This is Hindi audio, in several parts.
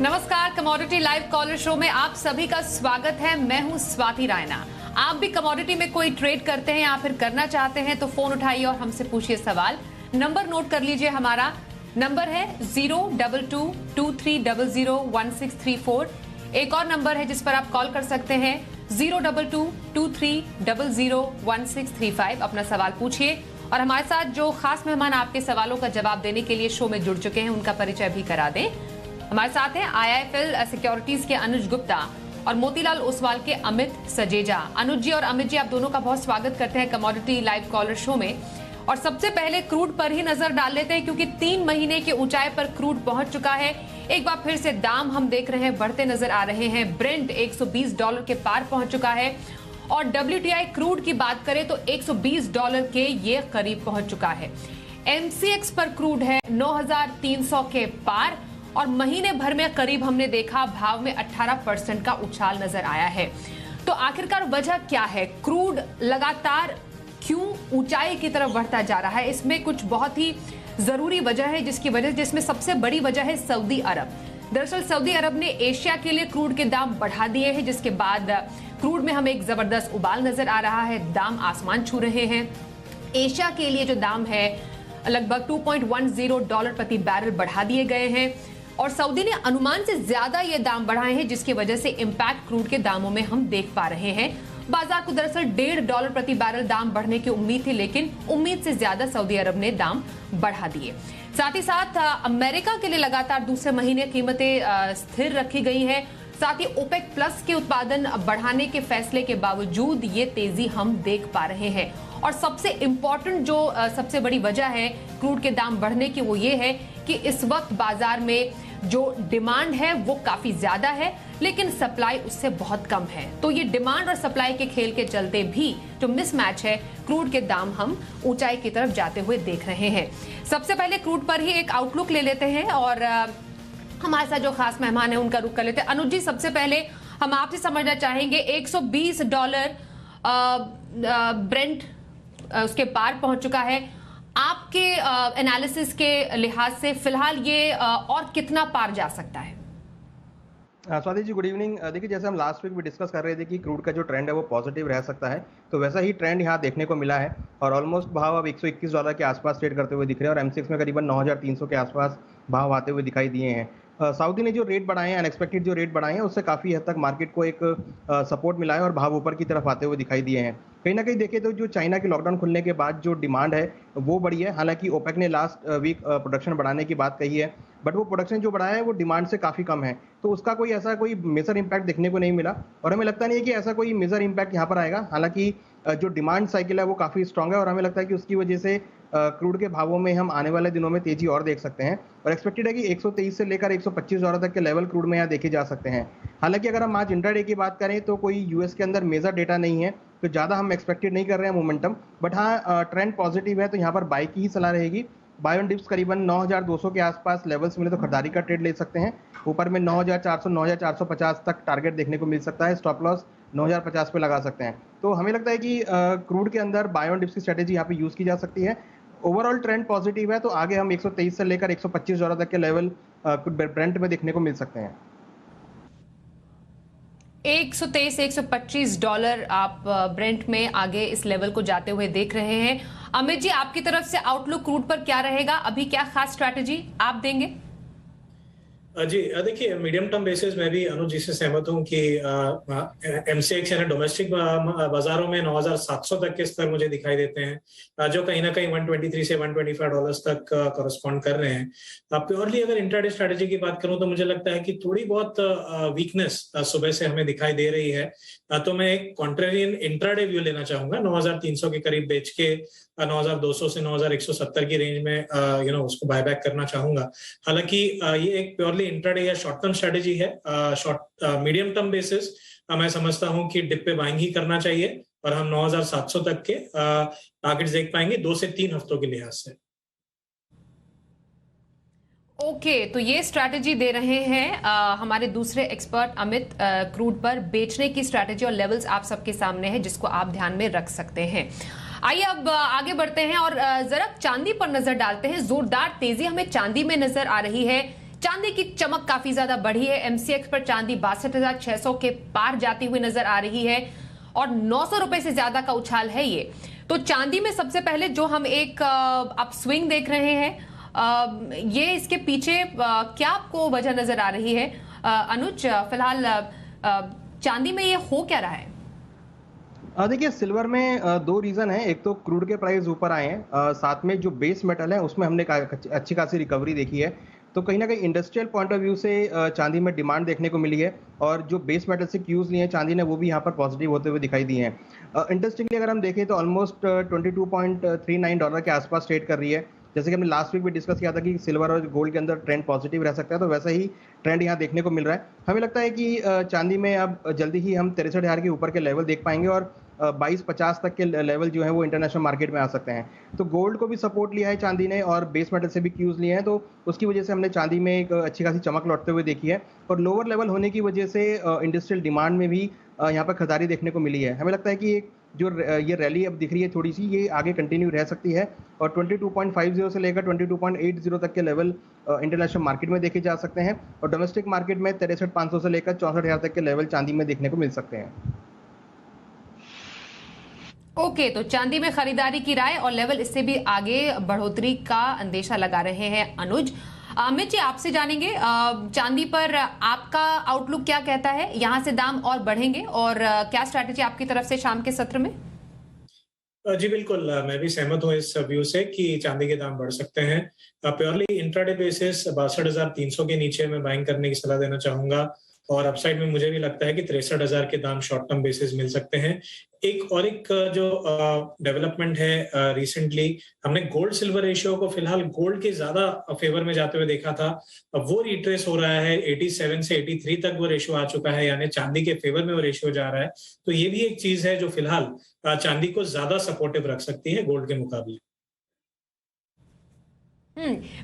नमस्कार, कमोडिटी लाइव कॉलर शो में आप सभी का स्वागत है। मैं हूं स्वाति रायना। आप भी कमोडिटी में कोई ट्रेड करते हैं या फिर करना चाहते हैं तो फोन उठाइए और हमसे पूछिए सवाल। नंबर नोट कर लीजिए, हमारा नंबर है 02223001634। एक और नंबर है जिस पर आप कॉल कर सकते हैं 02223001635। अपना सवाल पूछिए और हमारे साथ जो खास मेहमान आपके सवालों का जवाब देने के लिए शो में जुड़ चुके हैं उनका परिचय भी करा दें। हमारे साथ हैं IIFL सिक्योरिटीज के अनुज गुप्ता और मोतीलाल ओसवाल के अमित सजेजा। अनुज जी और अमित जी, आप दोनों का बहुत स्वागत करते हैं कमोडिटी लाइव कॉलर शो में। और सबसे पहले क्रूड पर ही नजर डाल लेते हैं क्योंकि 3 महीने की ऊंचाई पर क्रूड पहुंच चुका है। एक बार फिर से दाम हम देख रहे हैं बढ़ते नजर आ रहे हैं। ब्रेंट $120 के पार पहुंच चुका है और WTI क्रूड की बात करें तो $120 के ये करीब पहुंच चुका है। MCX पर क्रूड है 9,300 के पार और महीने भर में करीब हमने देखा भाव में 18% का उछाल नजर आया है। तो आखिरकार वजह क्या है? क्रूड लगातार क्यों ऊंचाई की तरफ बढ़ता जा रहा है? इसमें कुछ बहुत ही जरूरी वजह है जिसमें सबसे बड़ी वजह है सऊदी अरब। दरअसल सऊदी अरब ने एशिया के लिए क्रूड के दाम बढ़ा दिए हैं, जिसके बाद क्रूड में हमें एक जबरदस्त उबाल नजर आ रहा है। दाम आसमान छू रहे हैं। एशिया के लिए जो दाम है लगभग $2.10 प्रति बैरल बढ़ा दिए गए हैं और सऊदी ने अनुमान से ज्यादा ये दाम बढ़ाए हैं, जिसकी वजह से इंपैक्ट क्रूड के दामों में हम देख पा रहे हैं। बाजार को दरअसल $1.5 प्रति बैरल दाम बढ़ने की उम्मीद थी, लेकिन उम्मीद से ज्यादा सऊदी अरब ने दाम बढ़ा दिए। साथ ही साथ अमेरिका के लिए लगातार दूसरे महीने कीमतें स्थिर रखी गई हैं। साथ ही ओपेक प्लस के उत्पादन बढ़ाने के फैसले के बावजूद ये तेजी हम देख पा रहे हैं। और सबसे इंपॉर्टेंट जो सबसे बड़ी वजह है क्रूड के दाम बढ़ने की, वो ये है कि इस वक्त बाजार में जो डिमांड है वो काफी ज्यादा है, लेकिन सप्लाई उससे बहुत कम है। तो ये डिमांड और सप्लाई के खेल के चलते भी जो मिसमैच है, क्रूड के दाम हम ऊंचाई की तरफ जाते हुए देख रहे हैं। सबसे पहले क्रूड पर ही एक आउटलुक ले लेते हैं और हमारे साथ जो खास मेहमान है उनका रुख कर लेते हैं। अनुज जी, सबसे पहले हम आपसे समझना चाहेंगे $120 ब्रेंट उसके पार पहुंच चुका है। आपके एनालिसिस के लिहाज से फिलहाल ये और कितना पार जा सकता है? Swati ji, good evening. देखिए, जैसे हम लास्ट वीक भी डिस्कस कर रहे थे कि क्रूड का जो ट्रेंड है वो पॉजिटिव रह सकता है, तो वैसा ही ट्रेंड यहाँ देखने को मिला है और ऑलमोस्ट भाव अब $121 के आसपास ट्रेड करते हुए दिख रहे हैं और MCX में करीबन 9,300 के आसपास भाव आते हुए दिखाई दिए हैं। सऊदी ने जो रेट बढ़ाए हैं, अनएक्सपेक्टेड जो रेट बढ़ाए हैं, उससे काफ़ी हद तक मार्केट को एक सपोर्ट मिला है और भाव ऊपर की तरफ आते हुए दिखाई दिए हैं। कहीं ना कहीं देखें तो जो चाइना के लॉकडाउन खुलने के बाद जो डिमांड है वो बढ़ी है। हालांकि ओपेक ने लास्ट वीक प्रोडक्शन बढ़ाने की बात कही है, बट वो प्रोडक्शन जो बढ़ाया है वो डिमांड से काफ़ी कम है, तो उसका कोई ऐसा कोई मेजर इम्पैक्ट देखने को नहीं मिला और हमें लगता नहीं है कि ऐसा कोई मेजर इम्पैक्ट यहाँ पर आएगा। हालांकि जो डिमांड साइकिल है वो काफ़ी स्ट्रांग है और हमें लगता है कि उसकी वजह से क्रूड के भावों में हम आने वाले दिनों में तेजी और देख सकते हैं और एक्सपेक्टेड है कि 123 से लेकर $125 तक के लेवल क्रूड में यहाँ देखे जा सकते हैं। हालांकि अगर हम आज इंट्राडे की बात करें तो कोई यूएस के अंदर मेजर डेटा नहीं है, तो ज़्यादा हम एक्सपेक्टेड नहीं कर रहे हैं मोमेंटम, बट हाँ ट्रेंड पॉजिटिव है, तो यहाँ पर बाय की ही सलाह रहेगी। बाय ऑन डिप्स करीबन 9,200 के आसपास लेवल्स मिले तो खरीदारी का ट्रेड ले सकते हैं। ऊपर में 9,400 9,450 तक टारगेट देखने को मिल सकता है। स्टॉप लॉस 9,050 पे लगा सकते हैं। तो हमें लगता है कि क्रूड के अंदर बाय ऑन डिप्स की स्ट्रेटेजी यहाँ पे यूज़ की जा सकती है। ओवरऑल ट्रेंड पॉजिटिव है, तो आगे हम 123 से लेकर $125 तक के लेवल ब्रेंट में देखने को मिल सकते हैं। 123-125 आप ब्रेंट में आगे इस लेवल को जाते हुए देख रहे हैं। अमित जी, आपकी तरफ से आउटलुक क्रूड पर क्या रहेगा? अभी क्या खास स्ट्रैटेजी आप देंगे? जी देखिए, मीडियम टर्म बेसिस में भी अनुज जी से सहमत हूं कि MCX यानी डोमेस्टिक बाजारों में 9,700 तक के स्तर मुझे दिखाई देते हैं, जो कहीं ना कहीं 123 से $125 तक कॉरेस्पॉन्ड कर रहे हैं। प्योरली अगर इंट्राडे स्ट्रेटेजी की बात करूं तो मुझे लगता है कि थोड़ी बहुत वीकनेस सुबह से हमें दिखाई दे रही है, तो मैं एक कॉन्ट्रेरियन इंट्राडे व्यू लेना चाहूंगा। 9,300 के करीब बेच के 9,200 से 9,170 की रेंज में उसको बायबैक करना चाहूंगा। हालांकि ये एक प्योरली इंट्राडे या शॉर्ट टर्म स्ट्रेटेजी है। मीडियम टर्म बेसिस मैं समझता हूं कि डिप पे बाइंग ही करना चाहिए और हम 9,700 तक के टारगेट्स देख पाएंगे 2 से 3 हफ्तों के लिहाज से। ओके, तो ये स्ट्रैटेजी दे रहे हैं हमारे दूसरे एक्सपर्ट अमित। क्रूड पर बेचने की स्ट्रैटेजी और लेवल्स आप सबके सामने है, जिसको आप ध्यान में रख सकते हैं। आइए अब आगे बढ़ते हैं और जरा चांदी पर नजर डालते हैं। जोरदार तेजी हमें चांदी में नजर आ रही है। चांदी की चमक काफी ज्यादा बढ़ी है। एमसीएक्स पर चांदी 62,600 के पार जाती हुई नजर आ रही है और 900 रुपए से ज्यादा का उछाल है ये। तो चांदी में सबसे पहले जो हम एक अपस्विंग देख रहे हैं, ये इसके पीछे क्या आपको वजह नजर आ रही है अनुज? फिलहाल चांदी में ये हो क्या रहा है? देखिए, सिल्वर में दो रीजन है। एक तो क्रूड के प्राइस ऊपर आए हैं, साथ में जो बेस मेटल है उसमें हमने अच्छी खासी रिकवरी देखी है। तो कहीं ना कहीं इंडस्ट्रियल पॉइंट ऑफ व्यू से चांदी में डिमांड देखने को मिली है और जो बेस मेटल से क्यूज लिए हैं चांदी ने, वो भी यहाँ पर पॉजिटिव होते हुए दिखाई दिए हैं। इंटरेस्टिंगली अगर हम देखें तो ऑलमोस्ट $22.39 के आसपास ट्रेड कर रही है। जैसे कि हमने लास्ट वीक भी डिस्कस किया था कि सिल्वर और गोल्ड के अंदर ट्रेंड पॉजिटिव रह सकता है, तो वैसा ही ट्रेंड यहाँ देखने को मिल रहा है। हमें लगता है कि चांदी में अब जल्दी ही हम 63,000 के ऊपर के लेवल देख पाएंगे और 2250 तक के लेवल जो है वो इंटरनेशनल मार्केट में आ सकते हैं। तो गोल्ड को भी सपोर्ट लिया है चांदी ने और बेस मेटल से भी क्यूज लिए हैं, तो उसकी वजह से हमने चांदी में एक अच्छी खासी चमक लौटते हुए देखी है। और लोअर लेवल होने की वजह से इंडस्ट्रियल डिमांड में भी यहाँ पर खरीदारी देखने को मिली है। हमें लगता है कि एक जो ये रैली अब दिख रही है थोड़ी सी, ये आगे कंटिन्यू रह सकती है और 22.50 से लेकर 22.80 तक के लेवल इंटरनेशनल मार्केट में देखे जा सकते हैं और डोमेस्टिक मार्केट में 63,500 से लेकर 64,000 तक के लेवल चांदी में देखने को मिल सकते हैं। ओके, तो चांदी में खरीदारी की राय और लेवल इससे भी आगे बढ़ोतरी का अंदेशा लगा रहे हैं अनुज। अमित जी, आपसे जानेंगे चांदी पर आपका आउटलुक क्या कहता है? यहां से दाम और बढ़ेंगे और क्या स्ट्रैटेजी आपकी तरफ से शाम के सत्र में? जी बिल्कुल, मैं भी सहमत हूँ इस व्यू से कि चांदी के दाम बढ़ सकते हैं। प्योरली इंट्राडे बेसिस 62,300 के नीचे मैं बाइंग करने की सलाह देना चाहूंगा और अपसाइड में मुझे भी लगता है कि 63,000 के दाम शॉर्ट टर्म बेसिस मिल सकते हैं। एक जो डेवलपमेंट है, रिसेंटली हमने गोल्ड सिल्वर रेशियो को फिलहाल गोल्ड के ज्यादा फेवर में जाते हुए देखा था। अब वो रिट्रेस हो रहा है, 87 से 83 तक वो रेशियो आ चुका है, यानी चांदी के फेवर में वो रेशियो जा रहा है। तो ये भी एक चीज है जो फिलहाल चांदी को ज्यादा सपोर्टिव रख सकती है गोल्ड के मुकाबले।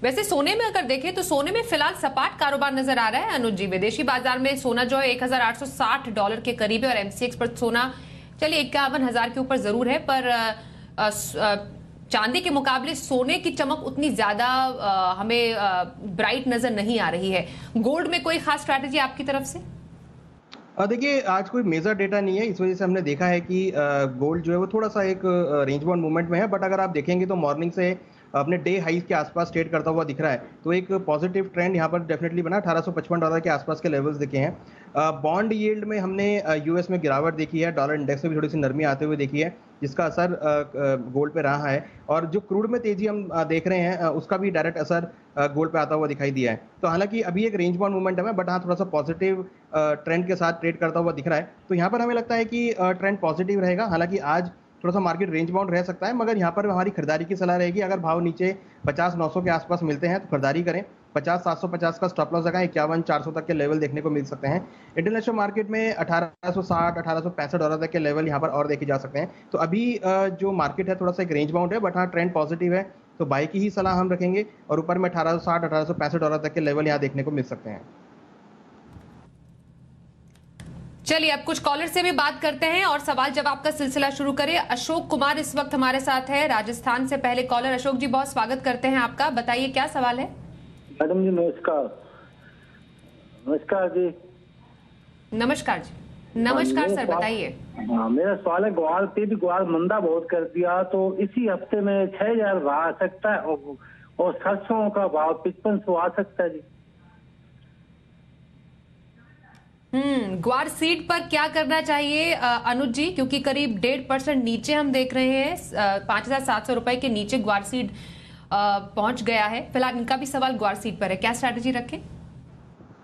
वैसे सोने में अगर देखें तो सोने में फिलहाल सपाट कारोबार नजर आ रहा है अनुज जी। विदेशी बाजार में सोना जो है $1,860 के करीब है और एमसीएक्स पर सोना चलिए 51,000 के ऊपर जरूर है, पर चांदी के मुकाबले सोने की चमक उतनी ज्यादा हमें ब्राइट नजर नहीं आ रही है। गोल्ड में कोई खास स्ट्रैटेजी आपकी तरफ से? देखिए, आज कोई मेजर डेटा नहीं है, इस वजह से हमने देखा है कि गोल्ड जो है वो थोड़ा सा एक रेंज बाउंड मूवमेंट में है। बट अगर आप देखेंगे तो मॉर्निंग से अपने डे हाइज के आसपास ट्रेड करता हुआ दिख रहा है, तो एक पॉजिटिव ट्रेंड यहाँ पर डेफिनेटली बना। $1,855 के आसपास के लेवल्स दिखे हैं। बॉन्ड यील्ड में हमने यूएस में गिरावट देखी है, डॉलर इंडेक्स में भी थोड़ी सी नरमी आते हुए देखी है, जिसका असर गोल्ड पे रहा है। और जो क्रूड में तेजी हम देख रहे हैं उसका भी डायरेक्ट असर गोल्ड पे आता हुआ दिखाई दिया है। तो हालांकि अभी एक रेंज बाउंड मोमेंटम है, बट हाँ थोड़ा सा पॉजिटिव ट्रेंड के साथ ट्रेड करता हुआ दिख रहा है। तो यहाँ पर हमें लगता है कि ट्रेंड पॉजिटिव रहेगा। हालांकि आज थोड़ा सा मार्केट रेंज बाउंड रह सकता है, मगर यहाँ पर हमारी खरीदारी की सलाह रहेगी। अगर भाव नीचे 50,900 के आसपास मिलते हैं तो खरीदारी करें। 50,750 का स्टॉप लॉस लगाएं, 51,400 तक के लेवल देखने को मिल सकते हैं। इंटरनेशनल मार्केट में 1860, $1,865 तक के लेवल यहाँ पर और देखे जा सकते हैं। तो अभी जो मार्केट है थोड़ा सा एक रेंज बाउंड है, बट हाँ ट्रेंड पॉजिटिव है, तो बाई की ही सलाह हम रखेंगे और ऊपर में $1,860, $1,865 तक के लेवल यहाँ देखने को मिल सकते हैं। चलिए अब कुछ कॉलर से भी बात करते हैं और सवाल जवाब का सिलसिला शुरू करें। अशोक कुमार इस वक्त हमारे साथ है राजस्थान से। पहले कॉलर अशोक जी, बहुत स्वागत करते हैं आपका। बताइए क्या सवाल है? मैडम जी नमस्कार। नमस्कार जी। नमस्कार जी। नमस्कार सर, बताइए। हाँ, मेरा सवाल है ग्वार पे भी ग्वार मंदा बहुत कर दिया, तो इसी हफ्ते में 6,000 भाव आ सकता है और सरसों का भाव 5500 आ सकता है जी। ग्वार सीड पर क्या करना चाहिए अनुज जी? क्योंकि करीब 1.5% नीचे हम देख रहे हैं, 5,700 रुपए के नीचे ग्वार सीड पहुंच गया है। फिलहाल इनका भी सवाल ग्वार सीड पर है, क्या स्ट्रैटेजी रखें?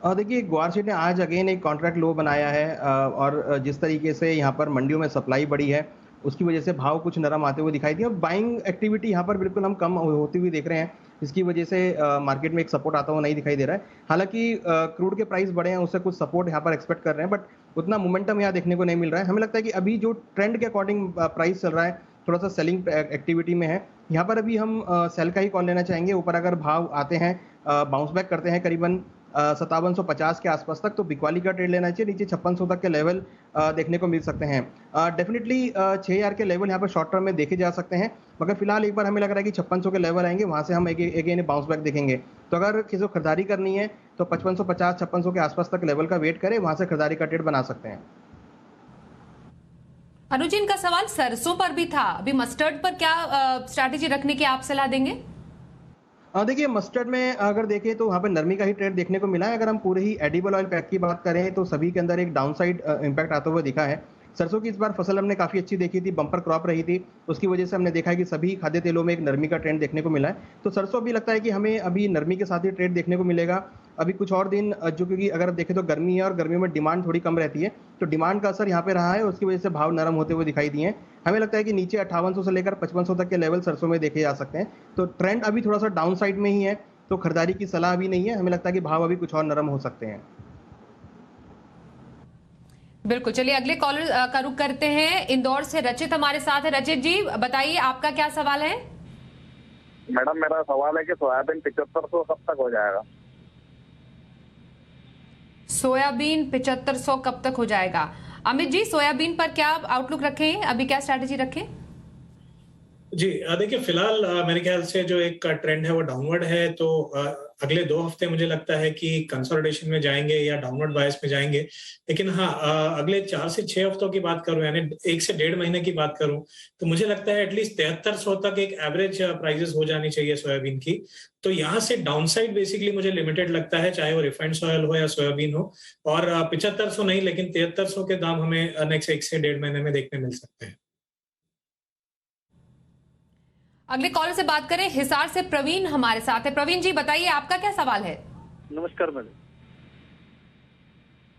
देखिए, ग्वार सीड ने आज अगेन एक कॉन्ट्रैक्ट लो बनाया है और जिस तरीके से यहाँ पर मंडियों में सप्लाई बढ़ी है उसकी वजह से भाव कुछ नरम आते हुए दिखाई दिया। बाइंग एक्टिविटी यहाँ पर बिल्कुल हम कम होती हुई देख रहे हैं, इसकी वजह से मार्केट में एक सपोर्ट आता हुआ नहीं दिखाई दे रहा है। हालांकि क्रूड के प्राइस बढ़े हैं, उससे कुछ सपोर्ट यहाँ पर एक्सपेक्ट कर रहे हैं, बट उतना मोमेंटम यहाँ देखने को नहीं मिल रहा है। हमें लगता है कि अभी जो ट्रेंड के अकॉर्डिंग प्राइस चल रहा है थोड़ा सा सेलिंग एक्टिविटी में है, यहाँ पर अभी हम सेल का ही कॉल लेना चाहेंगे। ऊपर अगर भाव आते हैं, बाउंस बैक करते हैं करीबन 5750 के आसपास तक, तो बिकवाली का ट्रेड लेना चाहिए। नीचे 5600 तक के लेवल देखने को मिल सकते हैं। डेफिनेटली 6000 के लेवल यहाँ पर शॉर्ट टर्म में देखे जा सकते हैं, मगर फिलहाल एक बार हमें लग रहा है कि 5600 के लेवल आएंगे, वहां से हम अगेन बाउंस बैक देखेंगे। तो अगर किसी को खरीदारी करनी है तो 5550 5600 के आसपास तक लेवल का वेट करें, वहां से खरीदारी का ट्रेड बना सकते हैं। अनुज जी, इनका सवाल सरसों पर भी था, अभी मस्टर्ड पर क्या स्ट्रैटेजी रखने की आप सलाह देंगे? देखिए, मस्टर्ड में अगर देखें तो वहाँ पे नरमी का ही ट्रेड देखने को मिला है। अगर हम पूरे ही एडिबल ऑयल पैक की बात करें तो सभी के अंदर एक डाउनसाइड इम्पैक्ट आता हुआ दिखा है। सरसों की इस बार फसल हमने काफी अच्छी देखी थी, बम्पर क्रॉप रही थी, उसकी वजह से हमने देखा है कि सभी खाद्य तेलों में एक नरमी का ट्रेंड देखने को मिला है। तो सरसों भी लगता है कि हमें अभी नरमी के साथ ही ट्रेड देखने को मिलेगा अभी कुछ और दिन, जो क्योंकि अगर देखें तो गर्मी है और गर्मियों में डिमांड थोड़ी कम रहती है, तो डिमांड का असर यहाँ पे रहा है, उसकी वजह से भाव नरम होते हुए दिखाई दिए हैं। हमें लगता है कि नीचे 5800 से लेकर 5500 तक के लेवल सरसों में देखे जा सकते हैं। तो ट्रेंड अभी थोड़ा सा डाउन साइड में ही है, तो खरीदारी की सलाह अभी नहीं है। हमें लगता है कि भाव अभी कुछ और नरम हो सकते हैं। बिल्कुल, चलिए अगले कॉलर का रुख करते हैं। इंदौर से रचित हमारे साथ है। रचित जी, बताइए आपका क्या सवाल है? मैडम, मेरा सवाल है कि सोयाबीन 7500 कब तक हो जाएगा? सोयाबीन 7500 कब तक हो जाएगा? अमित जी, सोयाबीन पर क्या आउटलुक रखें, अभी क्या स्ट्रैटेजी रखें? जी देखिए, फिलहाल मेरे ख्याल से जो एक ट्रेंड है वो डाउनवर्ड है, तो अगले 2 हफ्ते मुझे लगता है कि कंसोलिडेशन में जाएंगे या डाउनवर्ड बायस में जाएंगे। लेकिन हाँ, अगले 4 से 6 हफ्तों की बात करूं, यानी 1 से 1.5 महीने की बात करूं, तो मुझे लगता है एटलीस्ट 7300 तक एक एवरेज प्राइसेस हो जानी चाहिए सोयाबीन की। तो यहाँ से डाउनसाइड बेसिकली मुझे लिमिटेड लगता है, चाहे वो रिफाइंड ऑयल हो या सोयाबीन हो। और 7500 नहीं, लेकिन 7300 के दाम हमें नेक्स्ट 1 से 1.5 महीने में देखने मिल सकते हैं। अगले कॉलर से बात करें। हिसार से प्रवीण हमारे साथ है। प्रवीण जी, बताइए आपका क्या सवाल है? नमस्कार मैडम।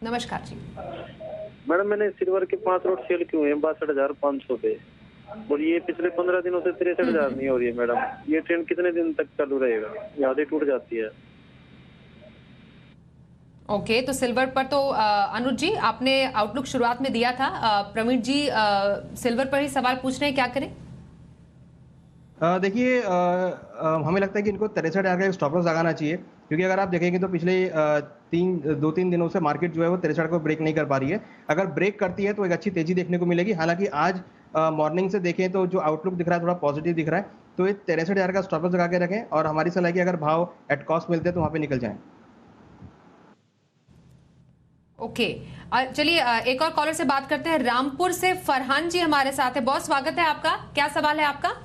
नमस्कार जी। मैडम, मैंने सिल्वर के 5 रोड सेल किए हैं 62,500 पे, और ये पिछले 15 दिनों से 63,000 नहीं हो रही है मैडम। ये ट्रेंड कितने दिन तक चालू रहेगा? यादें टूट जाती है। ओके, तो सिल्वर पर तो अनुज जी आपने आउटलुक शुरुआत में दिया था। प्रवीण जी सिल्वर पर ही सवाल पूछ रहे हैं, क्या करें? देखिए, हमें लगता है कि इनको 63,000 का एक स्टॉप लॉस लगाना चाहिए, क्योंकि अगर आप देखेंगे तो पिछले 2-3 दिनों से मार्केट जो है वो 63 को ब्रेक नहीं कर पा रही है। अगर ब्रेक करती है तो एक अच्छी तेजी देखने को मिलेगी। हालांकि आज मॉर्निंग से देखें तो जो आउटलुक दिख रहा है थोड़ा पॉजिटिव दिख रहा है, तो ये 63,000 का स्टॉप लॉस लगा के रखें, और हमारी सलाह है कि अगर भाव एट कॉस्ट मिलते हैं तो वहां पे निकल जाएं। ओके, चलिए एक और कॉलर से बात करते हैं। रामपुर से फरहान जी हमारे साथ है। बहुत स्वागत है आपका, क्या सवाल है आपका?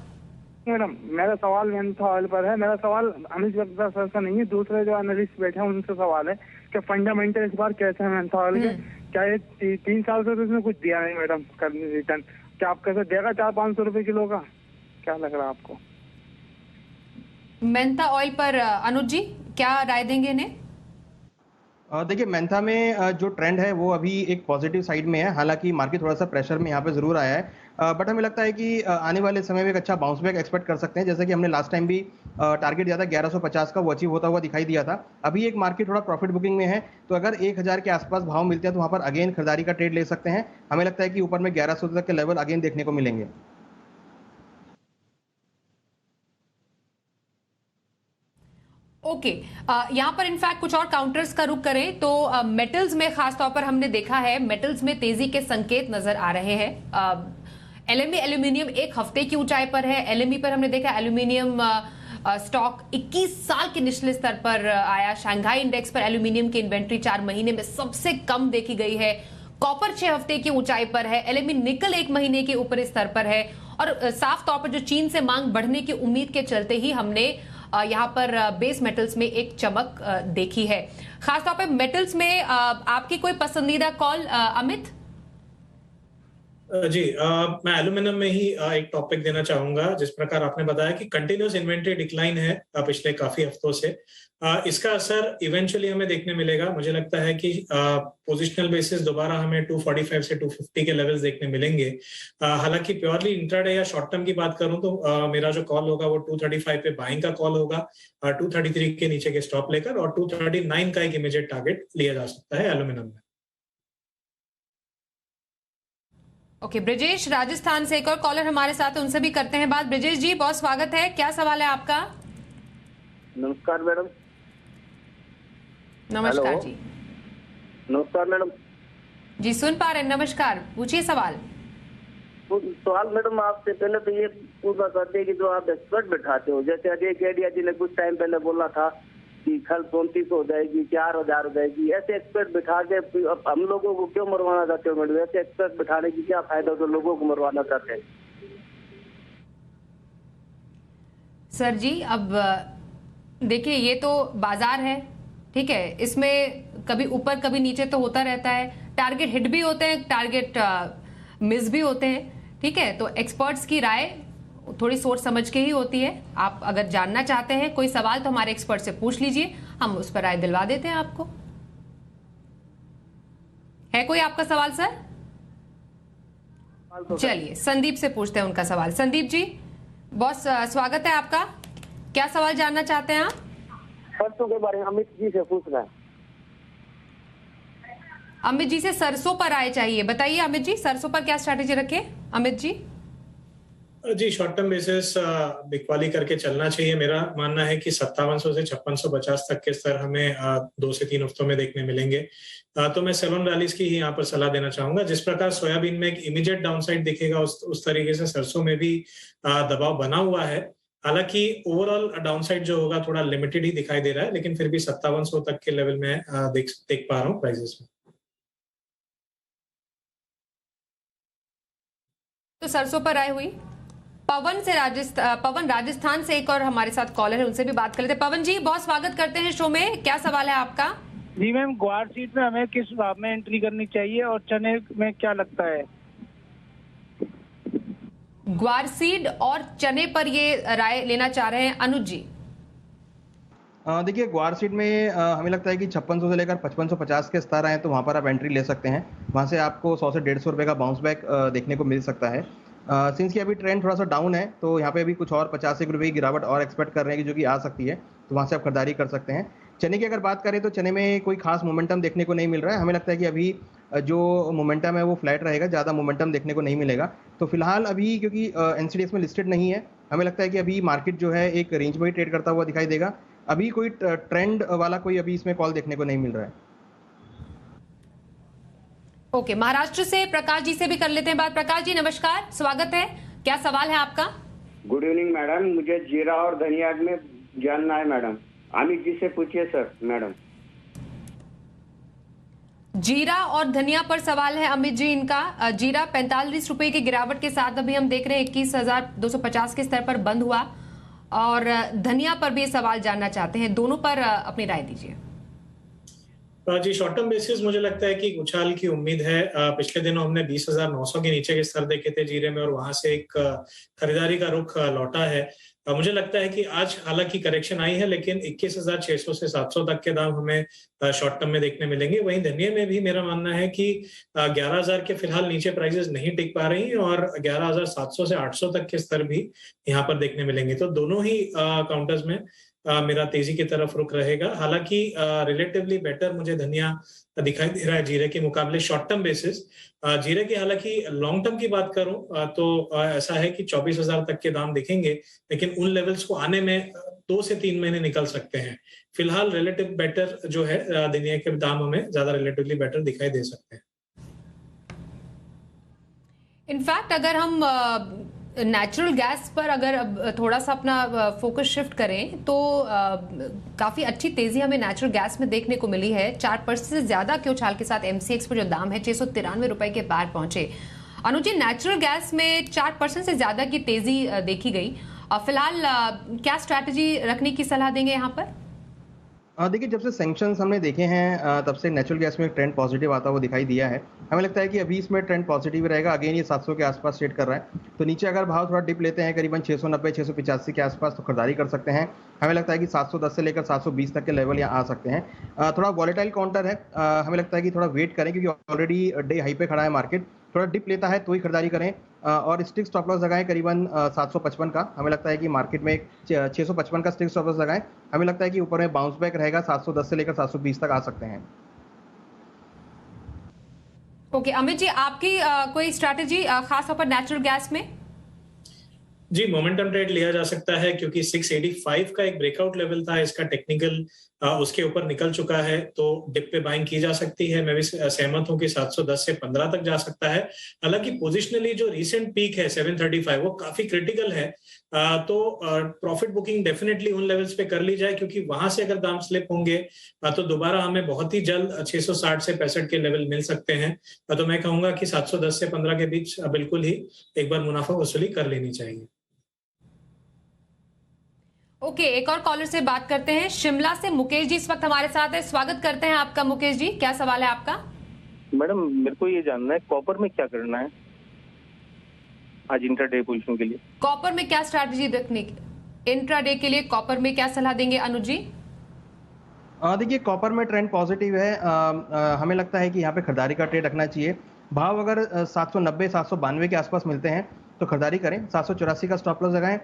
मैडम, मेरा सवाल मेंथा ऑयल पर है। मेरा सवाल अमित वक्ता सर से नहीं है, दूसरे जो एनालिस्ट बैठे हैं उनसे सवाल है कि फंडामेंटल इस बार कैसे हैं मेंथा ऑयल के? क्या ये 3 साल से तो इसने कुछ दिया नहीं मैडम करने रिटर्न, क्या आप कैसे देगा 400-500 रुपए किलो का? क्या लग रहा है आपको मेंथा ऑयल पर? अनुज जी क्या राय देंगे इन्हें? देखिए, मेंथा में जो ट्रेंड है वो अभी एक पॉजिटिव साइड में है। हालांकि मार्केट थोड़ा सा प्रेशर में यहाँ पे जरूर आया है, बट हमें लगता है कि आने वाले समय में एक अच्छा बाउंस बैक एक्सपेक्ट कर सकते हैं। जैसे कि हमने लास्ट टाइम भी टारगेट दिया था 1150 का, वो अचीव होता हुआ दिखाई दिया था। अभी एक मार्केट थोड़ा प्रॉफिट बुकिंग में है, तो अगर 1000 के आसपास भाव मिलते हैं तो वहाँ पर अगेन खरीदारी का ट्रेड ले सकते हैं। हमें लगता है कि ऊपर में 1100 तक के लेवल अगेन देखने को मिलेंगे। ओके, यहाँ पर इनफैक्ट कुछ और काउंटर्स का रुख करें तो मेटल्स में खासतौर पर हमने देखा है, मेटल्स में तेजी के संकेत नजर आ रहे हैं। एलएमई एल्यूमिनियम एक हफ्ते की ऊंचाई पर है। एलएमई पर हमने देखा एल्यूमिनियम स्टॉक 21 साल के निचले स्तर पर आया। शंघाई इंडेक्स पर एल्यूमिनियम की इन्वेंट्री 4 महीने में सबसे कम देखी गई है। कॉपर 6 हफ्ते की ऊंचाई पर है। एलएमई निकल 1 महीने के ऊपरी स्तर पर है। और साफ तौर पर जो चीन से मांग बढ़ने की उम्मीद के चलते ही हमने यहाँ पर बेस मेटल्स में एक चमक देखी है। खासतौर पर मेटल्स में आपकी कोई पसंदीदा कॉल अमित? जी, मैं एल्यूमिनियम में ही एक टॉपिक देना चाहूंगा। जिस प्रकार आपने बताया कि कंटिन्यूस इन्वेंट्री डिक्लाइन है पिछले काफी हफ्तों से, इसका असर इवेंचुअली हमें देखने मिलेगा। मुझे लगता है कि पोजिशनल बेसिस दोबारा हमें 245 से 250 के लेवल्स देखने मिलेंगे। हालांकि प्योरली इंट्राडे या शॉर्ट टर्म की बात करूं तो मेरा जो कॉल होगा वो 235 पे बाइंग का कॉल होगा, 233 के नीचे के स्टॉप लेकर, और 239 का एक इमीडिएट टारगेट लिया जा सकता है एल्यूमिनियम में। ओके, ब्रिजेश राजस्थान से एक और कॉलर हमारे साथ है, उनसे भी करते हैं बात। ब्रिजेश जी बहुत स्वागत है, क्या सवाल है आपका? नमस्कार मैडम। नमस्कार हेलो। जी। नमस्कार मैडम। जी सुन पा रहे हैं, नमस्कार, पूछिए सवाल। सवाल मैडम आपसे पहले तो ये पूछना चाहते हैं कि जो आप एक्सपर्ट बैठाते हो, जैसे अजय केडिया जी ने कुछ टाइम पहले बोला था कि कल 34 हो जाएगी, 4000 हो जाएगी, ऐसे एक्सपर्ट बैठा के हम लोगों को क्यों मरवाना चाहते हो मैडम? ऐसे एक्सपर्ट बैठाने की क्या फायदा जो लोगों को मरवाना चाहते हैं? सर जी अब देखिए, ये तो बाजार है, ठीक है, इसमें कभी ऊपर कभी नीचे तो होता रहता है, टारगेट हिट भी होते हैं, टारगेट मिस भी होते हैं, ठीक है। तो एक्सपर्ट्स की राय थोड़ी सोच समझ के ही होती है। आप अगर जानना चाहते हैं कोई सवाल तो हमारे एक्सपर्ट से पूछ लीजिए, हम उस पर राय दिलवा देते हैं आपको। है कोई आपका सवाल सर? चलिए संदीप से पूछते हैं उनका सवाल। संदीप जी बहुत स्वागत है आपका, क्या सवाल जानना चाहते हैं आप? सरसों के बारे में अमित जी से पूछना है। अमित जी से सरसों पर राय चाहिए, बताइए अमित जी, सरसों पर क्या स्ट्रैटेजी रखे अमित जी? जी शॉर्ट टर्म बेसिस बिकवाली करके चलना चाहिए। मेरा मानना है कि 5700 से 5650 तक के स्तर हमें 2 से 3 हफ्तों में देखने मिलेंगे। तो मैं सेवन रैलीज की ही यहाँ पर सलाह देना चाहूंगा। जिस प्रकार सोयाबीन में एक इमीडिएट डाउनसाइड दिखेगा, उस तरीके से सरसों में भी दबाव बना हुआ है। हालांकि ओवरऑल डाउनसाइड जो होगा थोड़ा लिमिटेड ही दिखाई दे रहा है, लेकिन फिर भी 5700 तक के लेवल में देख पा रहा हूँ प्राइसेस में। तो सरसों पर राय हुई। पवन राजस्थान से एक और हमारे साथ कॉलर है, उनसे भी बात कर लेते हैं। पवन जी बहुत स्वागत करते हैं शो में, क्या सवाल है आपका? जी मैम, ग्वार सीड में हमें किस भाव में एंट्री करनी चाहिए और चने में क्या लगता है? ग्वार सीड और चने पर ये राय लेना चाह रहे हैं अनुज जी। देखिए ग्वार सीड में हमें लगता है कि 5600 से लेकर 5550 के स्तर आए तो वहाँ पर आप एंट्री ले सकते हैं। वहाँ से आपको 100 से 150 रुपये का बाउंस बैक देखने को मिल सकता है। सिंस कि अभी ट्रेंड थोड़ा सा डाउन है तो यहाँ पे अभी कुछ और 50 रुपये की गिरावट और एक्सपेक्ट कर रहे हैं कि जो कि आ सकती है, तो वहाँ से आप खरीदारी कर सकते हैं। चने की अगर बात करें तो चने में कोई खास मोमेंटम देखने को नहीं मिल रहा है। हमें लगता है कि अभी जो मोमेंटम है वो फ्लैट रहेगा, ज़्यादा मोमेंटम देखने को नहीं मिलेगा। तो फिलहाल अभी क्योंकि NCDEX में लिस्टेड नहीं है, हमें लगता है कि अभी मार्केट जो है एक रेंज में ही ट्रेड करता हुआ दिखाई देगा। अभी कोई ट्रेंड वाला कोई अभी इसमें कॉल देखने को नहीं मिल रहा है। ओके, महाराष्ट्र से प्रकाश जी से भी कर लेते हैं बात। प्रकाश जी नमस्कार, स्वागत है, क्या सवाल है आपका? गुड इवनिंग मैडम, मुझे जीरा और धनिया में जानना है मैडम। अमित जी से पूछिए सर। मैडम जीरा और धनिया पर सवाल है अमित जी इनका। जीरा 45 रुपए की गिरावट के साथ अभी हम देख रहे हैं 21,250 के स्तर पर बंद हुआ, और धनिया पर भी सवाल जानना चाहते हैं, दोनों पर अपनी राय दीजिए। जी शॉर्ट टर्म बेसिस मुझे लगता है कि उछाल की उम्मीद है। पिछले दिनों हमने 20,900 के नीचे के स्तर देखे थे जीरे में, और वहां से एक खरीदारी का रुख लौटा है। मुझे लगता है कि आज हालांकि करेक्शन आई है, लेकिन 21,600 से 700 तक के दाम हमें शॉर्ट टर्म में देखने मिलेंगे। वहीं धनिया में भी मेरा मानना है कि 11,000 के फिलहाल नीचे प्राइसेस नहीं टिक पा रही, और 11,700 से 800 तक के स्तर भी यहाँ पर देखने मिलेंगे। तो दोनों ही काउंटर्स में मेरा तेजी की तरफ रुख रहेगा। हालांकि रिलेटिवली बेटर मुझे धनिया दिखाई दे रहा है जीरे के मुकाबले शॉर्ट टर्म बेसिस। जीरे की हालांकि लॉन्ग टर्म की बात करूं तो ऐसा है कि 24,000 तक के दाम दिखेंगे, लेकिन उन लेवल्स को आने में 2 से 3 महीने निकल सकते हैं। फिलहाल रिलेटिव बेटर जो है धनिया के दाम हमें ज्यादा रिलेटिवली बेटर दिखाई दे सकते हैं। इनफैक्ट अगर हम नेचुरल गैस पर अगर अब थोड़ा सा अपना फोकस शिफ्ट करें तो काफी अच्छी तेजी हमें नेचुरल गैस में देखने को मिली है। 4% से ज्यादा के उछाल के साथ MCX पर जो दाम है 693 रुपए के पार पहुंचे। अनुज जी, नेचुरल गैस में 4% से ज्यादा की तेजी देखी गई, फिलहाल क्या स्ट्रैटेजी रखने की सलाह देंगे यहाँ पर? देखिए जब से सैंक्शंस हमने देखे हैं तब से नेचुरल गैस में ट्रेंड पॉजिटिव आता हुआ दिखाई दिया है। हमें लगता है कि अभी इसमें ट्रेंड पॉजिटिव रहेगा। अगेन ये 700 के आसपास ट्रेड कर रहा है, तो नीचे अगर भाव थोड़ा डिप लेते हैं करीबन 690 685 के आसपास तो खरीदारी कर सकते हैं। हमें लगता है कि 710 से लेकर 720 तक के लेवल यहाँ आ सकते हैं। थोड़ा वॉलेटाइल काउंटर है, हमें लगता है कि थोड़ा वेट करें क्योंकि ऑलरेडी डे हाई पे खड़ा है मार्केट। थोड़ा डिप लेता है तो ही खरीदारी करें, और स्टिक स्टॉप लॉस लगाएं करीबन 755 का। हमें लगता है कि मार्केट में 655 का स्टिक स्टॉप लॉस लगाएं। हमें लगता है कि ऊपर में बाउंस बैक रहेगा, 710 से लेकर 720 तक आ सकते हैं। ओके, अमित जी आपकी कोई स्ट्रैटेजी खास तौर पर नेचुरल गैस में? जी, मोमेंटम ट्रेड लिया जा सकता है क्योंकि 685 का एक ब्रेकआउट लेवल था, इसका टेक्निकल उसके ऊपर निकल चुका है, तो डिप पे बाइंग की जा सकती है। मैं भी सहमत हूं कि 710 से 15 तक जा सकता है। हालांकि पोजिशनली जो रीसेंट पीक है 735 वो काफी क्रिटिकल है, तो प्रॉफिट बुकिंग डेफिनेटली उन लेवल्स पे कर ली जाए, क्योंकि वहां से अगर दाम स्लिप होंगे तो दोबारा हमें बहुत ही जल्द 660 से 65 के लेवल मिल सकते हैं। तो मैं कहूंगा कि 710 से 15 के बीच बिल्कुल ही एक बार मुनाफा वसूली कर लेनी चाहिए। ओके, एक और कॉलर से बात करते हैं। शिमला से मुकेश जी इस वक्त हमारे साथ है, स्वागत करते हैं आपका। मुकेश जी, क्या सवाल है आपका? मैडम, मेरे को ये जानना है कॉपर में क्या करना है आज इंट्राडे पोजीशन के लिए। कॉपर में क्या स्ट्रैटेजी रखने की, इंट्राडे के लिए कॉपर में क्या सलाह देंगे अनुज जी? देखिए, कॉपर में ट्रेंड पॉजिटिव है। हमें लगता है कि यहाँ पे खरीदारी का ट्रेड रखना चाहिए। भाव अगर 790 792 के आसपास मिलते हैं तो खरीदारी करें। 784 का स्टॉप लॉस लगाएं।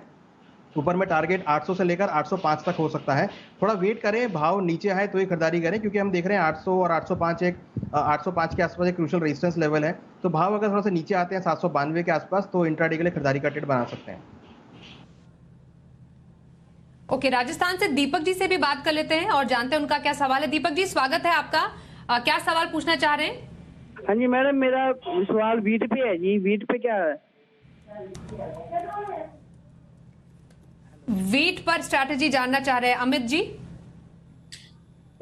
ऊपर में टारगेट 800 से लेकर 805 तक हो सकता है। थोड़ा वेट करें, भाव नीचे आए तो ही खरीदारी करें, क्योंकि हम देख रहे हैं 800 और 805 के आसपास एक क्रूशियल रेजिस्टेंस लेवल है। तो भाव अगर थोड़ा सा नीचे आते हैं 792 के आसपास तो इंट्राडे के लिए खरीदारी का ट्रेड बना सकते हैं। ओके, राजस्थान से दीपक जी से भी बात कर लेते हैं और जानते हैं उनका क्या सवाल है। दीपक जी, स्वागत है आपका। क्या सवाल पूछना चाह रहे हैं? हाँ जी मैडम, मेरा सवाल वीट पे है जी। वीट पे क्या है? वीट पर स्ट्रैटेजी जानना चाह रहे हैं अमित जी।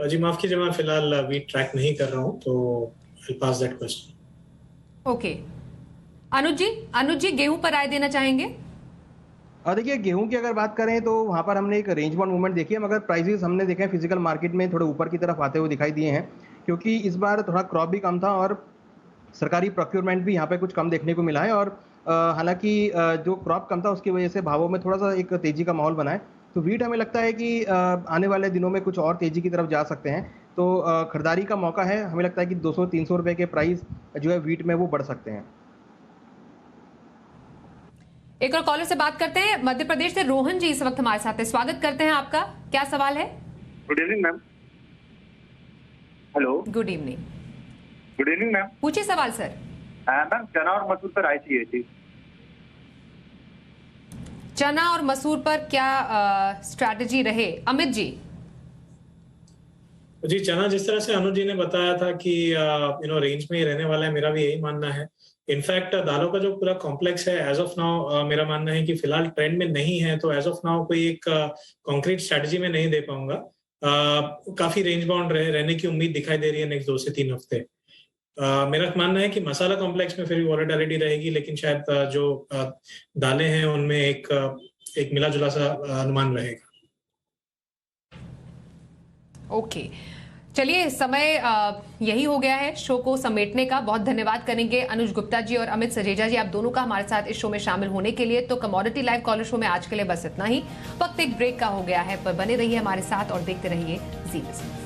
जी माफ कीजिए, मैं फिलहाल वीट ट्रैक नहीं कर रहा हूं, तो आई पास दैट क्वेश्चन। ओके, अनुज जी गेहूं पर राय देना चाहेंगे? देखिए, गेहूं की अगर बात करें तो वहां पर हमने एक रेंज बाउंड मूवमेंट देखी है, मगर प्राइसेस हमने देखे हैं फिजिकल मार्केट में थोड़े ऊपर की तरफ आते हुए दिखाई दिए हैं, क्योंकि इस बार थोड़ा क्रॉप भी कम था और सरकारी प्रोक्योरमेंट भी यहाँ पे कुछ कम देखने को मिला है। और हालांकि जो क्रॉप कम था उसकी वजह से भावों में थोड़ा सा एक तेजी का माहौल बना है। तो वीट हमें लगता है कि आने वाले दिनों में कुछ और तेजी की तरफ जा सकते हैं, तो खरीदारी का मौका है। हमें लगता है कि 200-300 रुपए के प्राइस जो है वीट में वो बढ़ सकते हैं। एक और कॉलर से बात करते हैं। मध्य प्रदेश से रोहन जी इस वक्त हमारे साथ है, स्वागत करते हैं आपका। क्या सवाल है? Good evening ma'am. Hello, good evening. Good evening ma'am. पूछिए सवाल सर। मैम, चना और मसूर पर राय चाहिए थी। चना और मसूर पर क्या स्ट्रैटेजी रहे? अमित जी। जी, चना जिस तरह से अनुज जी ने बताया था कि रेंज में ही रहने वाला है, मेरा भी यही मानना है। इनफैक्ट दालों का जो पूरा कॉम्प्लेक्स है एज ऑफ नाउ मेरा मानना है कि फिलहाल ट्रेंड में नहीं है, तो एज ऑफ नाउ कोई एक कॉन्क्रीट स्ट्रैटेजी में नहीं दे पाऊंगा। काफी रेंज बाउंड रहने की उम्मीद दिखाई दे रही है नेक्स्ट 2 से 3 हफ्ते। मेरा मानना है कि मसाला कॉम्प्लेक्स में फिर भी वॉलेटिलिटी रहेगी, लेकिन शायद जो दालें हैं उनमें एक मिला जुला सा अनुमान रहेगा। ओके, चलिए समय यही हो गया है शो को समेटने का। बहुत धन्यवाद करेंगे अनुज गुप्ता जी और अमित सजेजा जी, आप दोनों का हमारे साथ इस शो में शामिल होने के लिए। तो कमोडिटी लाइव कॉलर शो में आज के लिए बस इतना ही। वक्त एक ब्रेक का हो गया है, पर बने रहिए हमारे साथ और देखते रहिए जी बिजनेस।